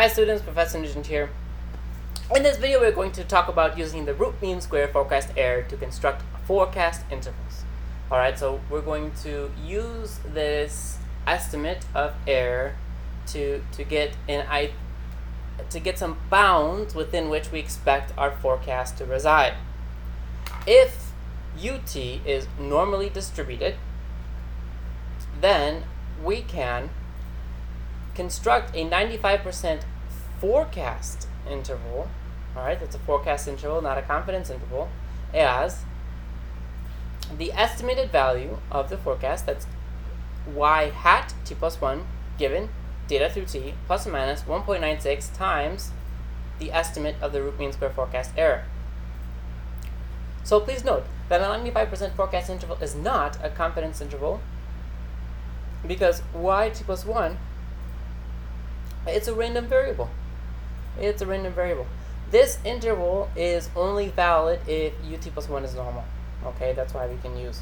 Hi students, Professor Nugent here. In this video we're going to talk about using the root mean square forecast error to construct forecast intervals. Alright, so we're going to use this estimate of error to get some bounds within which we expect our forecast to reside. If UT is normally distributed, then we can construct a 95% forecast interval. All right, that's a forecast interval, not a confidence interval, as the estimated value of the forecast, that's y hat t plus 1 given data through t plus or minus 1.96 times the estimate of the root mean square forecast error. So please note that a 95% forecast interval is not a confidence interval because y t plus 1, it's a random variable. It's a random variable. This interval is only valid if ut plus 1 is normal. Okay, that's why we can use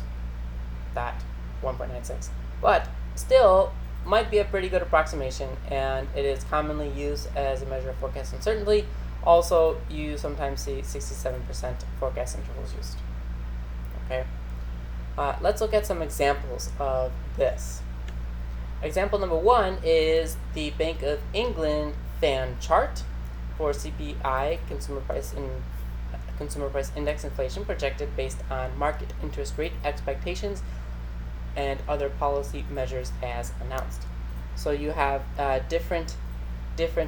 that 1.96. But still, might be a pretty good approximation, and it is commonly used as a measure of forecast uncertainty. Also, you sometimes see 67% forecast intervals used. Okay, let's look at some examples of this. Example number 1 is the Bank of England fan chart for CPI, consumer price index inflation projected based on market interest rate expectations and other policy measures as announced. So you have different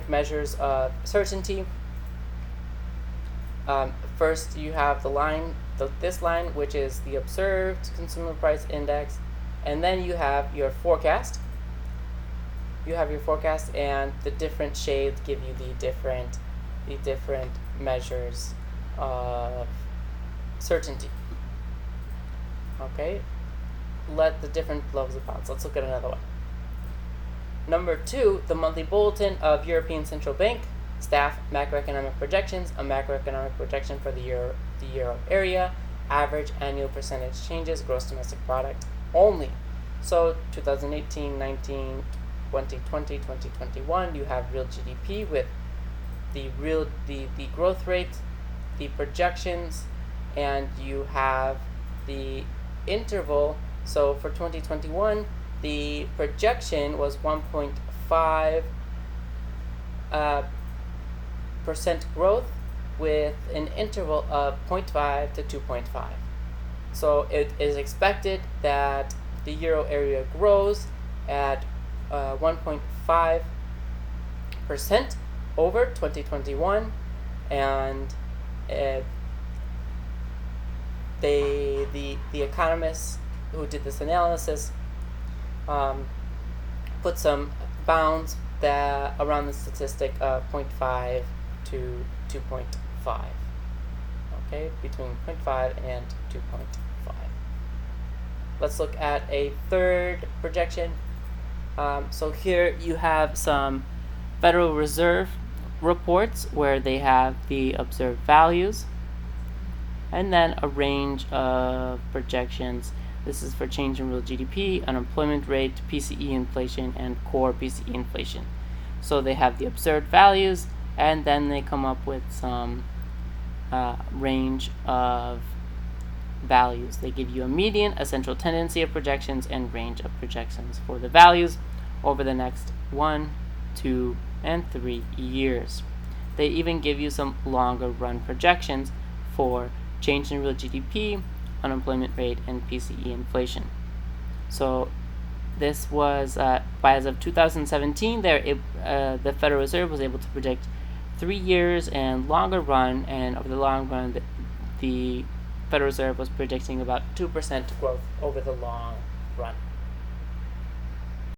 measures of certainty. First, you have the line, this line, which is the observed consumer price index, and then you have your forecast. You have your forecast, and the different shades give you the different measures of certainty. Okay, let the different levels of bounds. Let's look at another one. Number 2, the monthly bulletin of European Central Bank staff macroeconomic projections, a macroeconomic projection for the euro area, average annual percentage changes, gross domestic product only. So 2018, 19, 2020, 2021, you have real GDP with the growth rate, the projections, and you have the interval. So for 2021, the projection was 1.5% growth with an interval of 0.5 to 2.5. So it is expected that the euro area grows at 1.5% over 2021, and the economists who did this analysis put some bounds that around the statistic of 0.5 to 2.5. Okay, between 0.5 and 2.5. Let's look at a third projection. So here you have some Federal Reserve reports where they have the observed values, and then a range of projections. This is for change in real GDP, unemployment rate, PCE inflation, and core PCE inflation. So they have the observed values, and then they come up with some range of values. They give you a median, a central tendency of projections, and range of projections for the values over the next 1, 2, and 3 years. They even give you some longer run projections for change in real GDP, unemployment rate, and PCE inflation. So this was, as of 2017, the Federal Reserve was able to predict 3 years and longer run, and over the long run, the Federal Reserve was predicting about 2% growth over the long run.